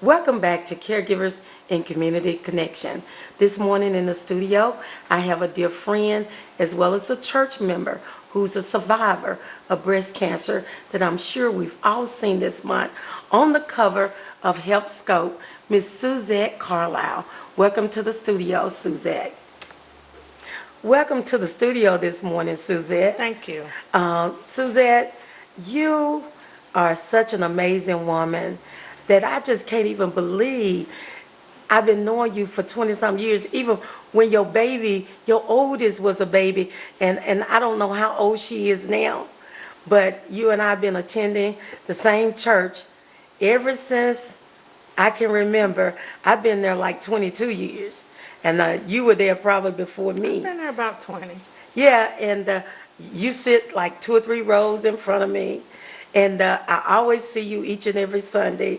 Welcome back to Caregivers and Community Connection. This morning in the studio, I have a dear friend as well as a church member who's a survivor of breast cancer that I'm sure we've all seen this month on the cover of Health Scope, Miss Suzette Carlisle. Welcome to the studio, Suzette. Welcome to the studio this morning, Suzette. Thank you. Suzette, you are such an amazing woman that I just can't even believe. I've been knowing you for 20-some years, even when your baby, your oldest was a baby, and I don't know how old she is now, but you and I have been attending the same church ever since I can remember. I've been there like 22 years, and you were there probably before me. I've been there about 20. Yeah, and you sit like 2 or 3 rows in front of me, and I always see you each and every Sunday,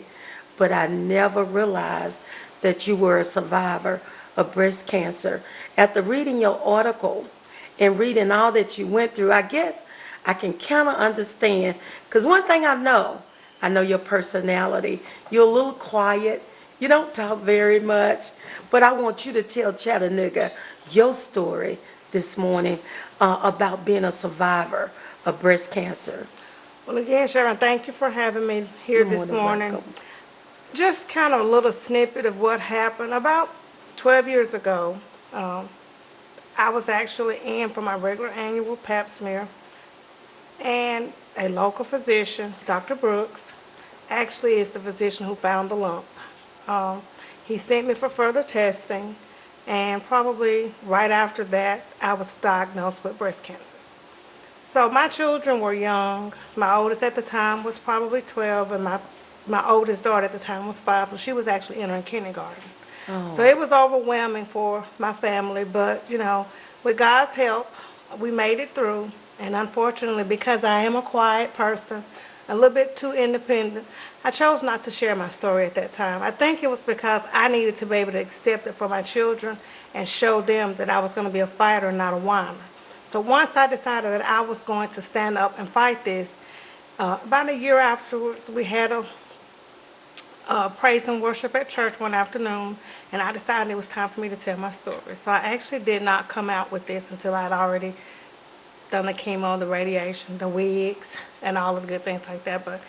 but I never realized that you were a survivor of breast cancer. After reading your article and reading all that you went through, I guess I can kind of understand, because one thing I know your personality. You're a little quiet, you don't talk very much, but I want you to tell Chattanooga your story this morning about being a survivor of breast cancer. Well, again, Sharon, thank you for having me here You're this more than morning. welcome. Just kind of a little snippet of what happened. About 12 years ago, I was actually in for my regular annual pap smear, and a local physician, Dr. Brooks, actually is the physician who found the lump. He sent me for further testing, and probably right after that, I was diagnosed with breast cancer. So my children were young. My oldest at the time was probably 12, and my oldest daughter at the time was 5, so she was actually entering kindergarten. Oh. So it was overwhelming for my family, but with God's help, we made it through. And unfortunately, because I am a quiet person, a little bit too independent, I chose not to share my story at that time. I think it was because I needed to be able to accept it for my children and show them that I was going to be a fighter, not a whiner. So once I decided that I was going to stand up and fight this, about a year afterwards, we had a praise and worship at church one afternoon, and I decided it was time for me to tell my story. So I actually did not come out with this until I'd already done the chemo, the radiation, the wigs, and all of the good things like that. But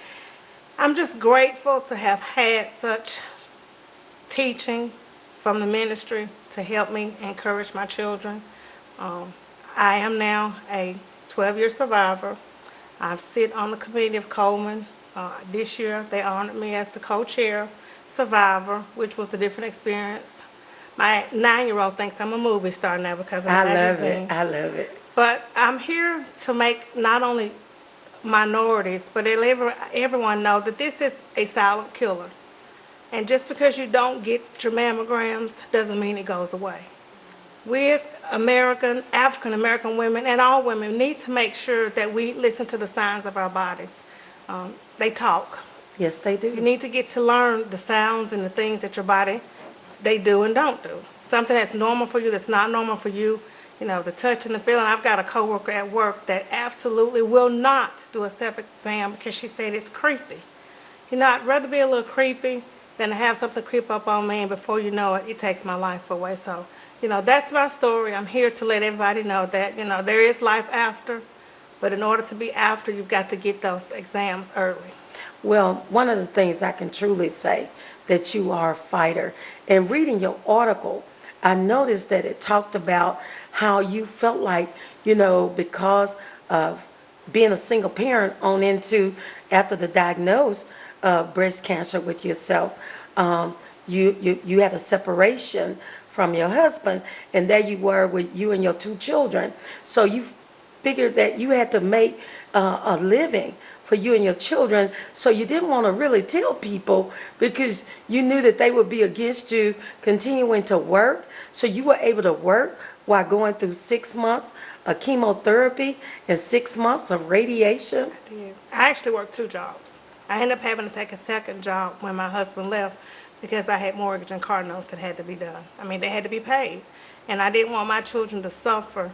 I'm just grateful to have had such teaching from the ministry to help me encourage my children. I am now a 12-year survivor. I sit on the committee of Coleman. This year, they honored me as the co-chair survivor, which was a different experience. My 9-year-old thinks I'm a movie star now because of the magazine. I love it. But I'm here to make not only minorities, but everyone know that this is a silent killer. And just because you don't get your mammograms doesn't mean it goes away. We as African American women, and all women, need to make sure that we listen to the signs of our bodies. They talk. Yes, they do. You need to get to learn the sounds and the things that your body, they do and don't do. Something that's normal for you, that's not normal for you, the touch and the feeling. I've got a coworker at work that absolutely will not do a septic exam because she said it's creepy. I'd rather be a little creepy than to have something creep up on me, and before you know it, it takes my life away. So, that's my story. I'm here to let everybody know that, there is life after, but in order to be after, you've got to get those exams early. Well, one of the things I can truly say that you are a fighter. And reading your article, I noticed that it talked about how you felt like, because of being a single parent on into after the diagnosed breast cancer with yourself, you had a separation from your husband, and there you were with you and your 2 children. So you figured that you had to make a living for you and your children, so you didn't want to really tell people because you knew that they would be against you continuing to work. So you were able to work while going through 6 months of chemotherapy and 6 months of radiation. I did. I actually worked 2 jobs. I ended up having to take a second job when my husband left because I had mortgage and car notes that had to be done. They had to be paid. And I didn't want my children to suffer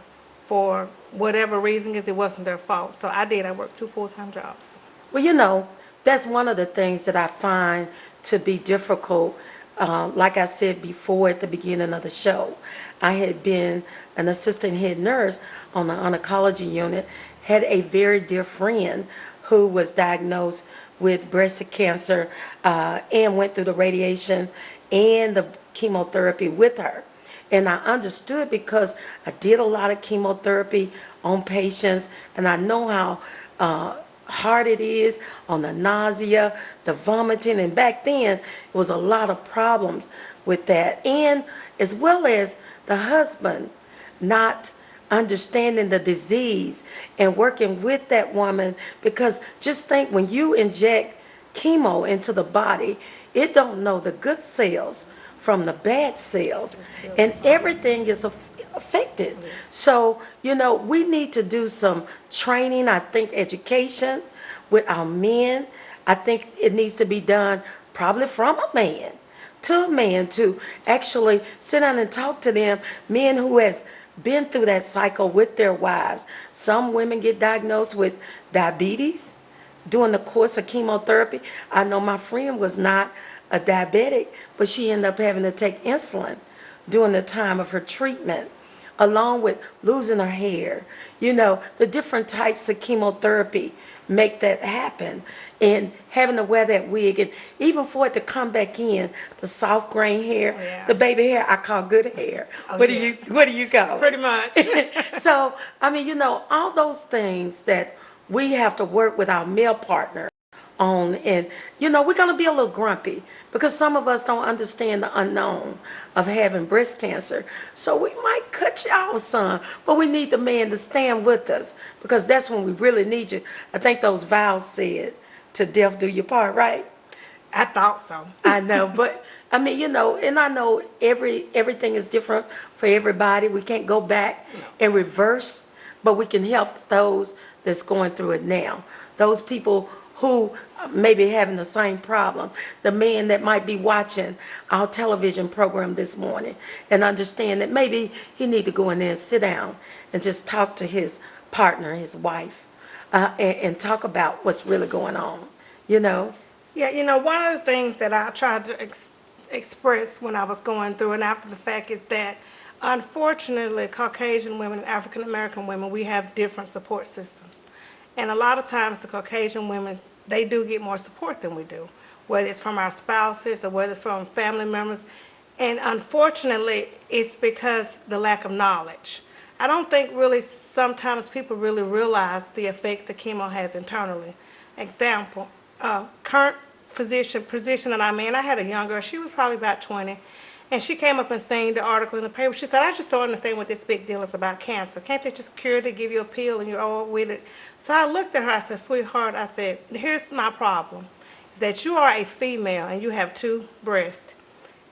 for whatever reason, because it wasn't their fault. So I worked 2 full-time jobs. Well, that's one of the things that I find to be difficult. Like I said before at the beginning of the show, I had been an assistant head nurse on the oncology unit, had a very dear friend who was diagnosed with breast cancer and went through the radiation and the chemotherapy with her. And I understood because I did a lot of chemotherapy on patients, and I know how hard it is on the nausea, the vomiting, and back then it was a lot of problems with that. And as well as the husband not understanding the disease and working with that woman, because just think, when you inject chemo into the body, it don't know the good cells from the bad cells, and everything is affected. So, we need to do some training, I think education with our men. I think it needs to be done probably from a man to actually sit down and talk to them, men who has been through that cycle with their wives. Some women get diagnosed with diabetes during the course of chemotherapy. I know my friend was not a diabetic, but she ended up having to take insulin during the time of her treatment, along with losing her hair. The different types of chemotherapy make that happen, and having to wear that wig, and even for it to come back in, the soft grain hair, the baby hair, I call good hair. What do you call it? Pretty much. So, all those things that we have to work with our male partner on, and we're going to be a little grumpy because some of us don't understand the unknown of having breast cancer. So we might cut you off some, but we need the man to stand with us, because that's when we really need you. I think those vows said, to death do your part, right? I thought so. I know, but and I know everything is different for everybody. We can't go back and reverse, but we can help those that's going through it now. Those people who may be having the same problem. The man that might be watching our television program this morning and understand that maybe he need to go in there and sit down and just talk to his partner, his wife, and talk about what's really going on, Yeah, one of the things that I tried to express when I was going through and after the fact is that, unfortunately, Caucasian women and African American women, we have different support systems. And a lot of times the Caucasian women, they do get more support than we do, whether it's from our spouses or whether it's from family members. And unfortunately, it's because the lack of knowledge. I don't think really sometimes people really realize the effects that chemo has internally. Example, current position that I'm in, I had a young girl, she was probably about 20, and she came up and seen the article in the paper. She said, I just don't understand what this big deal is about cancer. Can't they just cure it, give you a pill, and you're all with it? So I looked at her, I said, sweetheart, I said, here's my problem, that you are a female and you have 2 breasts.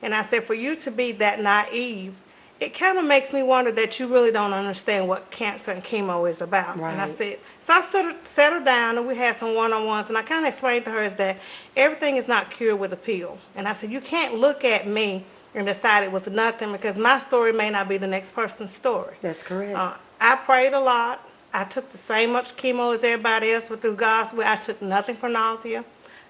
And I said, for you to be that naive, it kind of makes me wonder that you really don't understand what cancer and chemo is about. Right. And I said, so I sort of sat her down and we had some one-on-ones, and I kind of explained to her is that everything is not cured with a pill. And I said, you can't look at me and decide it was nothing, because my story may not be the next person's story. That's correct. I prayed a lot. I took the same much chemo as everybody else, but through God's will, I took nothing for nausea.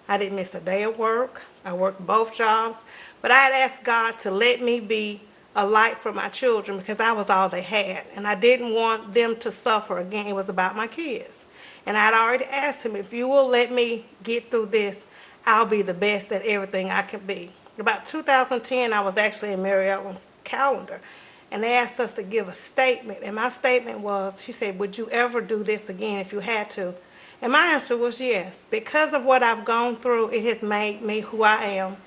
I didn't miss a day of work. I worked both jobs. But I had asked God to let me be a light for my children, because I was all they had. And I didn't want them to suffer again. It was about my kids. And I had already asked him, if you will let me get through this, I'll be the best at everything I can be. About 2010, I was actually in Mary Ellen's calendar, and they asked us to give a statement. And my statement was, she said, would you ever do this again if you had to? And my answer was yes. Because of what I've gone through, it has made me who I am.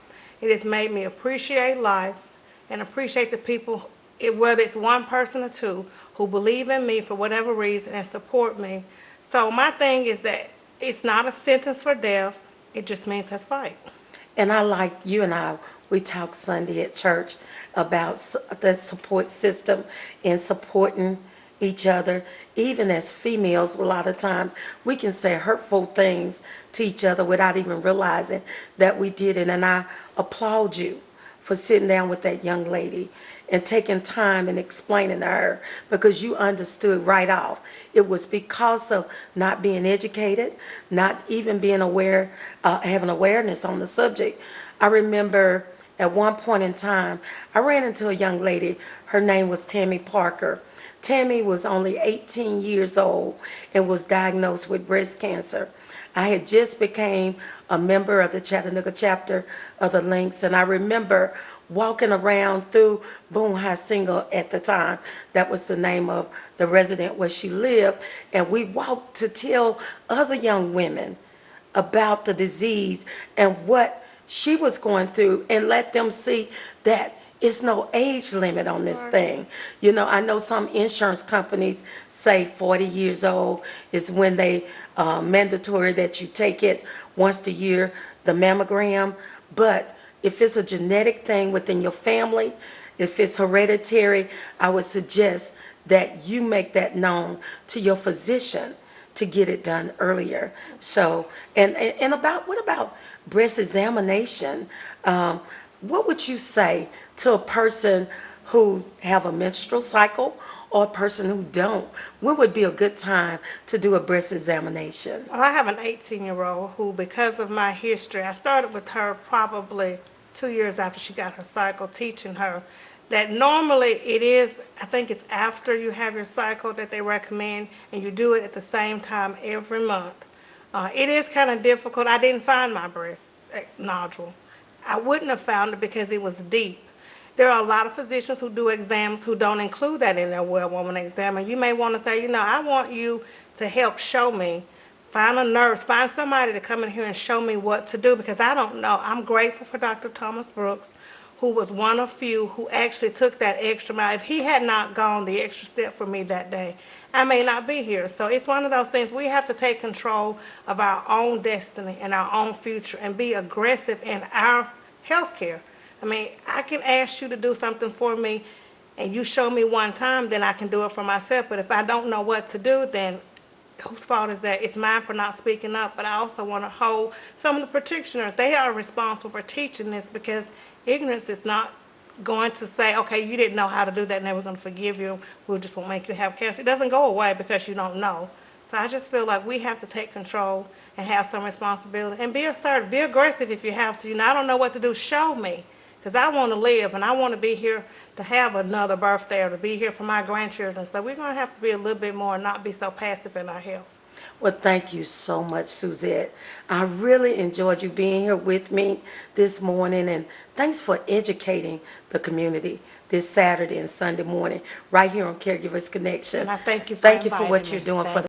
It has made me appreciate life and appreciate the people, whether it's one person or 2, who believe in me for whatever reason and support me. So my thing is that it's not a sentence for death. It just means let's fight. And I, like you and I, we talked Sunday at church about the support system and supporting each other. Even as females, a lot of times we can say hurtful things to each other without even realizing that we did it. And I applaud you for sitting down with that young lady and taking time and explaining to her, because you understood right off. It was because of not being educated, not even being aware, having awareness on the subject. I remember at one point in time, I ran into a young lady. Her name was Tammy Parker. Tammy was only 18 years old and was diagnosed with breast cancer. I had just became a member of the Chattanooga chapter of the Links, and I remember walking around through Boone High Single at the time. That was the name of the resident where she lived, and we walked to tell other young women about the disease and what she was going through, and let them see that it's no age limit on this thing. You know, I know some insurance companies say 40 years old is when they mandatory that you take it once a year, the mammogram. But if it's a genetic thing within your family, if it's hereditary, I would suggest that you make that known to your physician to get it done earlier. So, and about, what about breast examination? What would you say to a person who have a menstrual cycle or a person who don't? When would be a good time to do a breast examination? Well, I have an 18-year-old who, because of my history, I started with her probably 2 years after she got her cycle, teaching her that normally it is, I think it's after you have your cycle that they recommend, and you do it at the same time every month. It is kind of difficult. I didn't find my breast nodule. I wouldn't have found it because it was deep. There are a lot of physicians who do exams who don't include that in their well woman exam. And you may want to say, you know, I want you to help show me, find a nurse, find somebody to come in here and show me what to do, because I don't know. I'm grateful for Dr. Thomas Brooks, who was one of few who actually took that extra mile. If he had not gone the extra step for me that day, I may not be here. So it's one of those things, we have to take control of our own destiny and our own future and be aggressive in our health care. I mean, I can ask you to do something for me and you show me one time, then I can do it for myself. But if I don't know what to do, then whose fault is that? It's mine for not speaking up. But I also want to hold some of the practitioners. They are responsible for teaching this, because ignorance is not going to say, okay, you didn't know how to do that, and then we're going to forgive you. We just won't make you have cancer. It doesn't go away because you don't know. So I just feel like we have to take control and have some responsibility and be assertive, be aggressive if you have to. You know, I don't know what to do. Show me, because I want to live and I want to be here to have another birthday or to be here for my grandchildren. So we're going to have to be a little bit more and not be so passive in our health. Well, thank you so much, Suzette. I really enjoyed you being here with me this morning, and thanks for educating the community this Saturday and Sunday morning right here on Caregivers Connection. And I thank you for Thank you for inviting what me. you're doing for the